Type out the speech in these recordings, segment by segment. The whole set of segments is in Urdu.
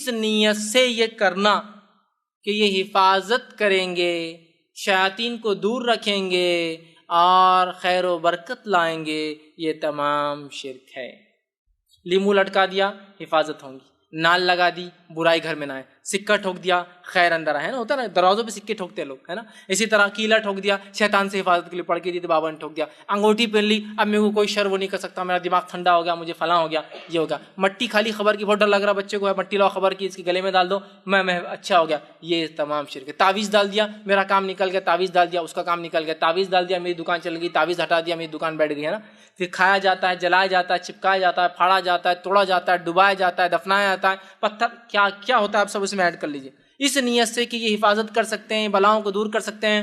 اس نیت سے یہ کرنا کہ یہ حفاظت کریں گے، شیاطین کو دور رکھیں گے اور خیر و برکت لائیں گے، یہ تمام شرک ہے۔ لیمو لٹکا دیا، حفاظت ہوں گی۔ نال لگا دی، برائی گھر میں نہ آئے۔ سکہ ٹھوک دیا، خیر اندر آئے، ہے نا، ہوتا ہے نا، دروازوں پہ سکے ٹھوکتے ہیں لوگ، ہے نا۔ اسی طرح کیلا ٹھوک دیا، شیطان سے حفاظت کے لیے پڑھ کے دی تو بابا نے ٹھوک دیا۔ انگوٹھی پہن لی، اب میرے کو کوئی شر وہ نہیں کر سکتا، میرا دماغ ٹھنڈا ہو گیا، مجھے فلاں ہو گیا، یہ ہو گیا۔ مٹی کھالی خبر کی، بہت ڈر لگ رہا بچے کو، ہے مٹی لاؤ خبر کی، اس کے گلے میں ڈال دو، میں اچھا ہو گیا، یہ تمام شرک ہے۔ تعویذ ڈال دیا، میرا کام نکل گیا، تعویذ ڈال دیا، اس کا کام نکل گیا، تعویذ ڈال دیا، میری دکان چل گئی، تعویذ ہٹا دیا، میری دکان بیٹھ گئی، ہے نا۔ پھر کھایا جاتا ہے، جلایا جاتا ہے، چپکایا جاتا ہے، پھاڑا جاتا ہے، توڑا جاتا ہے، ڈبایا جاتا ہے، دفنایا جاتا ہے، پتھر کیا کیا ہوتا ہے آپ سب اس میں ایڈ کر لیجئے، اس نیت سے کہ یہ حفاظت کر سکتے ہیں، بلاؤں کو دور کر سکتے ہیں،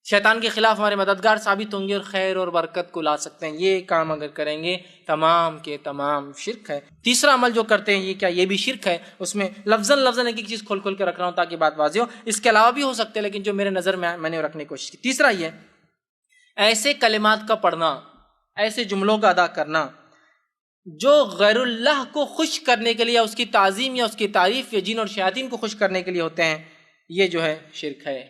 شیطان کے خلاف ہمارے مددگار ثابت ہوں گے اور خیر اور برکت کو لا سکتے ہیں، یہ کام اگر کریں گے تمام کے تمام شرک ہے۔ تیسرا عمل جو کرتے ہیں یہ کیا، یہ بھی شرک ہے، اس میں لفظاً ایک ایک چیز کھول کے رکھ رہا ہوں تاکہ بات واضح ہو، اس کے علاوہ بھی ہو سکتے ہیں لیکن جو میرے نظر میں نے رکھنے کی کوشش کی۔ تیسرا یہ ایسے کلمات کا پڑھنا، ایسے جملوں کا ادا کرنا جو غیر اللہ کو خوش کرنے کے لیے، اس کی تعظیم یا اس کی تعریف یا جن اور شیاطین کو خوش کرنے کے لیے ہوتے ہیں، یہ جو ہے شرک ہے۔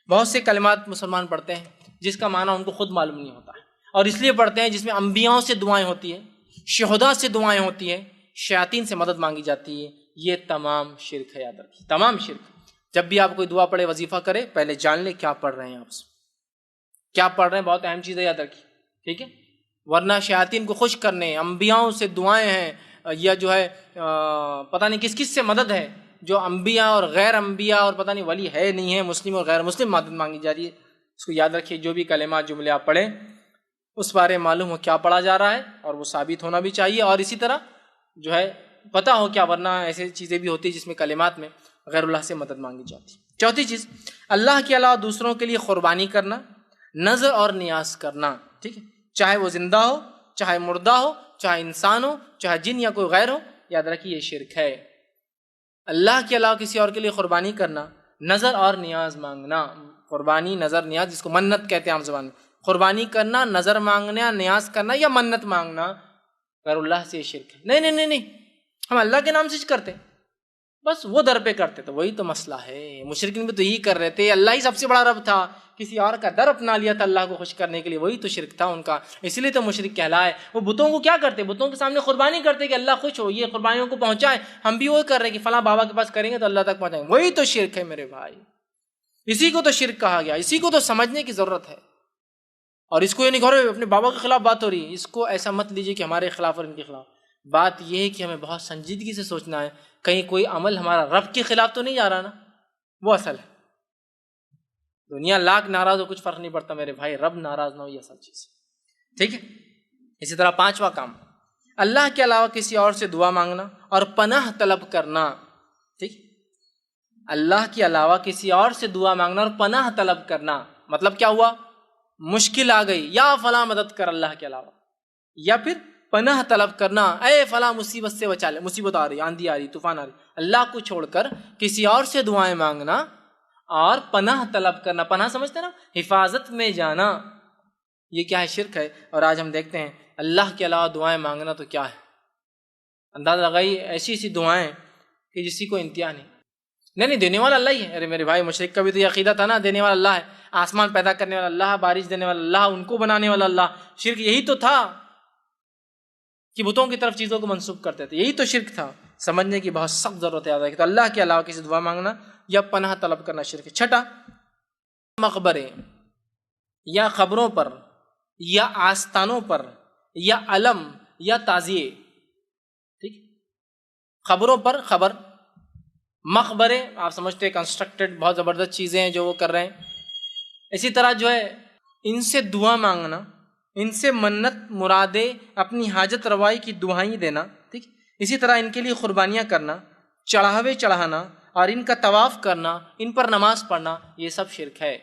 بہت سے کلمات مسلمان پڑھتے ہیں جس کا معنی ان کو خود معلوم نہیں ہوتا ہے، اور اس لیے پڑھتے ہیں جس میں انبیاءوں سے دعائیں ہوتی ہیں، شہداء سے دعائیں ہوتی ہیں، شیاطین سے مدد مانگی جاتی ہے، یہ تمام شرک ہے، یاد رکھیے تمام شرک۔ جب بھی آپ کوئی دعا پڑھے، وظیفہ کرے، پہلے جان لے کیا پڑھ رہے ہیں، آپ سے کیا پڑھ رہے ہیں، بہت اہم چیز ہے، یاد رکھیے، ٹھیک ہے۔ ورنہ شیاطین کو خوش کرنے، انبیاؤں سے دعائیں ہیں، یا جو ہے پتہ نہیں کس کس سے مدد ہے، جو انبیاء اور غیر انبیاء اور پتہ نہیں ولی ہے نہیں ہے، مسلم اور غیر مسلم مدد مانگی جا رہی ہے۔ اس کو یاد رکھیے، جو بھی کلمات جملے آپ پڑھیں اس بارے معلوم ہو کیا پڑھا جا رہا ہے، اور وہ ثابت ہونا بھی چاہیے، اور اسی طرح جو ہے پتہ ہو کیا، ورنہ ایسی چیزیں بھی ہوتی ہیں جس میں کلمات میں غیر اللہ سے مدد مانگی جاتی ہے۔ چوتھی چیز، اللہ کے علاوہ دوسروں کے لیے قربانی کرنا، نذر اور نیاز کرنا، ٹھیک ہے، چاہے وہ زندہ ہو، چاہے مردہ ہو، چاہے انسان ہو، چاہے جن یا کوئی غیر ہو، یاد رکھیے یہ شرک ہے۔ اللہ کے علاوہ کسی اور کے لیے قربانی کرنا، نذر اور نیاز مانگنا، قربانی، نذر، نیاز، جس کو منت کہتے ہیں عام زبان میں، قربانی کرنا، نذر مانگنا، نیاز کرنا یا منت مانگنا غیر اللہ سے یہ شرک ہے۔ نہیں، ہم اللہ کے نام سے کرتے ہیں، بس وہ در پہ کرتے، تو وہی تو مسئلہ ہے۔ مشرکین بھی تو یہی کر رہے تھے، اللہ ہی سب سے بڑا رب تھا، کسی اور کا در اپنا لیا تھا اللہ کو خوش کرنے کے لیے، وہی تو شرک تھا ان کا، اسی لیے تو مشرک کہلائے۔ وہ بتوں کو کیا کرتے، بتوں کے سامنے قربانی کرتے کہ اللہ خوش ہو، یہ قربانیوں کو پہنچائے، ہم بھی وہ کر رہے کہ فلاں بابا کے پاس کریں گے تو اللہ تک پہنچائیں گے، وہی تو شرک ہے میرے بھائی، اسی کو تو شرک کہا گیا، اسی کو تو سمجھنے کی ضرورت ہے۔ اور اس کو یہ نہیں کہہ رہے اپنے بابا کے خلاف بات ہو رہی ہے، اس کو ایسا مت لیجیے کہ ہمارے خلاف اور ان کے خلاف، بات یہ ہے کہ ہمیں بہت سنجیدگی سے سوچنا ہے، کہیں کوئی عمل ہمارا رب کے خلاف تو نہیں جا رہا نا، وہ اصل ہے۔ دنیا لاکھ ناراض ہو، کچھ فرق نہیں پڑتا میرے بھائی، رب ناراض نہ ہو، یہ اصل چیز ہے، ٹھیک ہے۔ اسی طرح پانچواں کام، اللہ کے علاوہ کسی اور سے دعا مانگنا اور پناہ طلب کرنا، ٹھیک، اللہ کے علاوہ کسی اور سے دعا مانگنا اور پناہ طلب کرنا، مطلب کیا ہوا، مشکل آ گئی، یا فلاں مدد کر اللہ کے علاوہ، یا پھر پناہ طلب کرنا، اے فلاں مصیبت سے بچا لے، مصیبت آ رہی، آندھی آ رہی، طوفان آ رہی، اللہ کو چھوڑ کر کسی اور سے دعائیں مانگنا اور پناہ طلب کرنا، پناہ سمجھتے نا، حفاظت میں جانا، یہ کیا ہے، شرک ہے۔ اور آج ہم دیکھتے ہیں اللہ کے علاوہ دعائیں مانگنا تو کیا ہے، اندازہ لگائی، ایسی دعائیں کہ جسی کو انتہا نہیں، دینے والا اللہ ہی ہے۔ ارے میرے بھائی، مشرک کا بھی تو یہ عقیدہ تھا نا، دینے والا اللہ ہے، آسمان پیدا کرنے والا اللہ، بارش دینے والا اللہ، ان کو بنانے والا اللہ، شرک یہی تو تھا کہ بتوں کی طرف چیزوں کو منسوب کرتے تھے، یہی تو شرک تھا۔ سمجھنے کی بہت سخت ضرورت ہے کہ تو اللہ کے علاوہ کسی دعا مانگنا یا پناہ طلب کرنا شرک ہے۔ چھٹا، مقبرے یا قبروں پر یا آستانوں پر یا علم یا تعزیے، ٹھیک، قبروں پر خبر، مقبرے آپ سمجھتے ہیں کنسٹرکٹڈ بہت زبردست چیزیں ہیں جو وہ کر رہے ہیں، اسی طرح جو ہے ان سے دعا مانگنا، ان سے منت مرادیں، اپنی حاجت روائی کی دعائیں دینا، ٹھیک، اسی طرح ان کے لیے قربانیاں کرنا، چڑھاوے چڑھانا اور ان کا طواف کرنا، ان پر نماز پڑھنا، یہ سب شرک ہے۔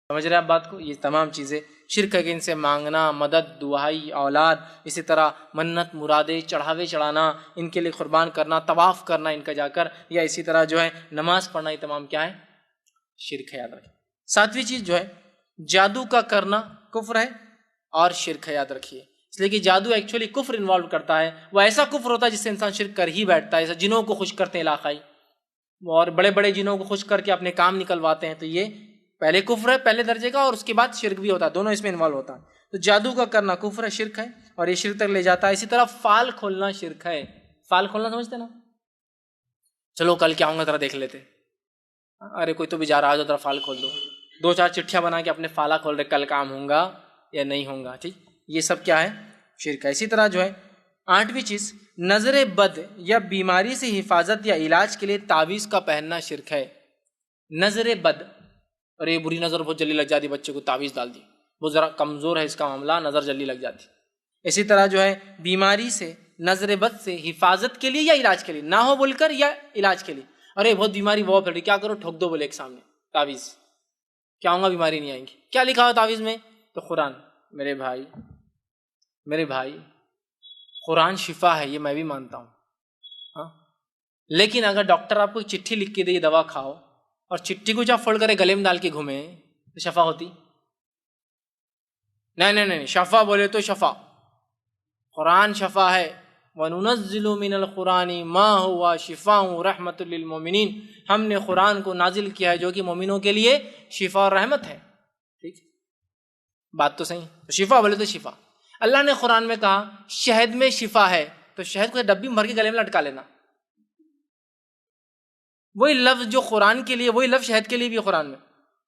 سمجھ رہے آپ بات کو، یہ تمام چیزیں شرک ہے کہ ان سے مانگنا، مدد، دعائی، اولاد، اسی طرح منت مرادیں، چڑھاوے چڑھانا، ان کے لیے قربان کرنا، طواف کرنا ان کا جا کر، یا اسی طرح جو ہے نماز پڑھنا، یہ تمام کیا ہے، شرک ہے، یاد رکھیں۔ ساتویں چیز جو ہے جادو کا کرنا کفر ہے اور شرک ہے، یاد رکھیے۔ اس لیے کہ جادو ایکچولی کفر انوالو کرتا ہے. وہ ایسا کفر ہوتا ہے جس سے انسان شرک کر ہی بیٹھتا ہے. ایسا جنوں کو خوش کرتے ہیں علاقائی، اور بڑے بڑے جنوں کو خوش کر کے اپنے کام نکلواتے ہیں. تو یہ پہلے کفر ہے پہلے درجے کا، اور اس کے بعد شرک بھی ہوتا ہے، دونوں اس میں انوالو ہوتا ہے. تو جادو کا کرنا کفر ہے، شرک ہے، اور یہ شرک تک لے جاتا ہے. اسی طرح فال کھولنا شرک ہے. فال کھولنا سمجھتے نا؟ چلو کل کیا آؤں گا ذرا دیکھ لیتے. ارے کوئی تو بھی جا رہا ہے ذرا فال کھول دو، 2-4 چٹھیاں بنا کے اپنے فالا کھول رہے، کل کام ہوں گا یا نہیں ہوں گا. ٹھیک، یہ سب کیا ہے؟ شرک ہے. اسی طرح جو ہے 8ویں چیز، نظر بد یا بیماری سے حفاظت یا علاج کے لیے تعویذ کا پہننا شرک ہے. نظر بد، اور یہ بری نظر بہت جلدی لگ جاتی، بچے کو تعویذ ڈال دی، وہ ذرا کمزور ہے اس کا معاملہ، نظر جلدی لگ جاتی. اسی طرح جو ہے بیماری سے، نظر بد سے حفاظت کے لیے یا علاج کے لیے، نہ ہو بول کر یا علاج کے لیے. ارے بہت بیماری وہ پھیل رہی، کیا کرو؟ ٹھوک دو بولے ایک سامنے تعویذ. کیا ہوں گا؟ بیماری نہیں آئیں گی. کیا لکھا ہو تعویذ میں؟ تو قرآن. میرے بھائی قرآن شفا ہے، یہ میں بھی مانتا ہوں، ہاں، لیکن اگر ڈاکٹر آپ کو چٹھی لکھ کے دے دوا کھاؤ، اور چٹھی کو جب فولڈ کرے گلے میں ڈال کے گھومے، تو شفا ہوتی؟ نہیں، شفا بولے تو شفا، قرآن شفا ہے. وَنُنَزِّلُ مِنَ الْقُرْآنِ مَا هُوَ شِفَاءٌ وَرَحْمَةٌ لِّلْمُؤْمِنِينَ. ہم نے قرآن کو نازل کیا ہے جو کہ مومنوں کے لیے شفا اور رحمت ہے. ٹھیک، بات تو صحیح. تو شفا بولے تو شفا. اللہ نے قرآن میں کہا شہد میں شفا ہے، تو شہد کو ڈبی میں بھر کے گلے میں لٹکا لینا. وہی لفظ جو قرآن کے لیے، وہی لفظ شہد کے لیے بھی قرآن میں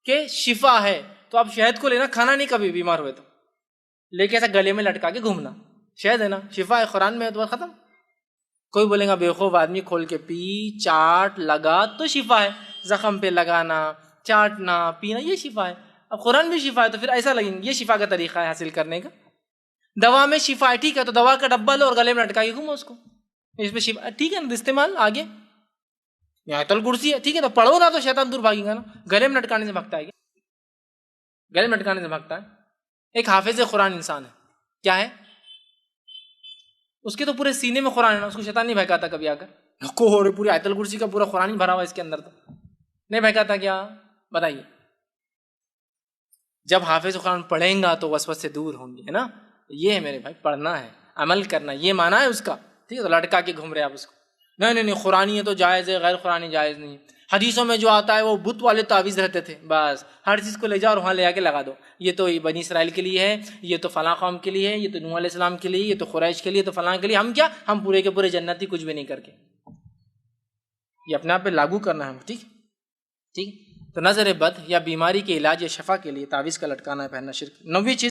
کہ شفا ہے. تو اب شہد کو لینا، کھانا نہیں کبھی بیمار ہوئے تو، لیکن ایسا گلے میں لٹکا کے گھومنا. شہد ہے نا، شفا ہے، قرآن میں ہے، تو بس ختم. کوئی بولے گا بیوقوف آدمی، کھول کے پی، چاٹ، لگا تو شفا ہے. زخم پہ لگانا، چاٹنا، پینا، یہ شفا ہے. اب قرآن بھی شفا ہے، تو پھر ایسا لگیں گے یہ شفا کا طریقہ ہے حاصل کرنے کا. دوا میں شفا ہے، ٹھیک ہے، تو دوا کا ڈبہ لو اور گلے میں لٹکا کے گھومو اس کو، اس میں شفا ٹھیک ہے نا، استعمال. آگے آیت الکرسی ہے، ٹھیک ہے، تو پڑھو نا تو شیطان دور بھاگے گا نا. گلے میں لٹکانے سے بھگتا ہے کیا؟ گلے میں لٹکانے سے بھگتا ہے. ایک حافظ قرآن انسان ہے، کیا ہے؟ اس کے تو پورے سینے میں قرآن ہے نا، اس کو شیطان نہیں بہکاتا کبھی آ کر کو پوری آیت الکرسی کا پورا قرآن ہی بھرا ہوا اس کے اندر، تو نہیں بہکاتا کیا؟ بتائیے. جب حافظ قرآن پڑھیں گا تو وسوسے سے دور ہوں گے، ہے نا. یہ ہے میرے بھائی، پڑھنا ہے، عمل کرنا، یہ مانا ہے اس کا. ٹھیک ہے، تو لٹکا کے گھوم رہے آپ اس کو. نہیں، قرآنی ہے تو جائز ہے، غیر قرآنی جائز نہیں. حدیثوں میں جو آتا ہے وہ بت والے تعویذ رہتے تھے، بس ہر چیز کو لے جاؤ اور وہاں لے جا کے لگا دو. یہ تو بنی اسرائیل کے لیے ہے، یہ تو فلاں قوم کے لیے ہے، یہ تو نوح علیہ السلام کے لیے، یہ تو قریش کے لیے، تو فلاں کے لیے. ہم کیا، ہم پورے کے پورے جنتی، کچھ بھی نہیں کر کے. یہ اپنے آپ پہ لاگو کرنا ہے. ٹھیک. تو نظر بد یا بیماری کے علاج یا شفا کے لیے تعویذ کا لٹکانا ہے، پہننا شرک. 9ویں چیز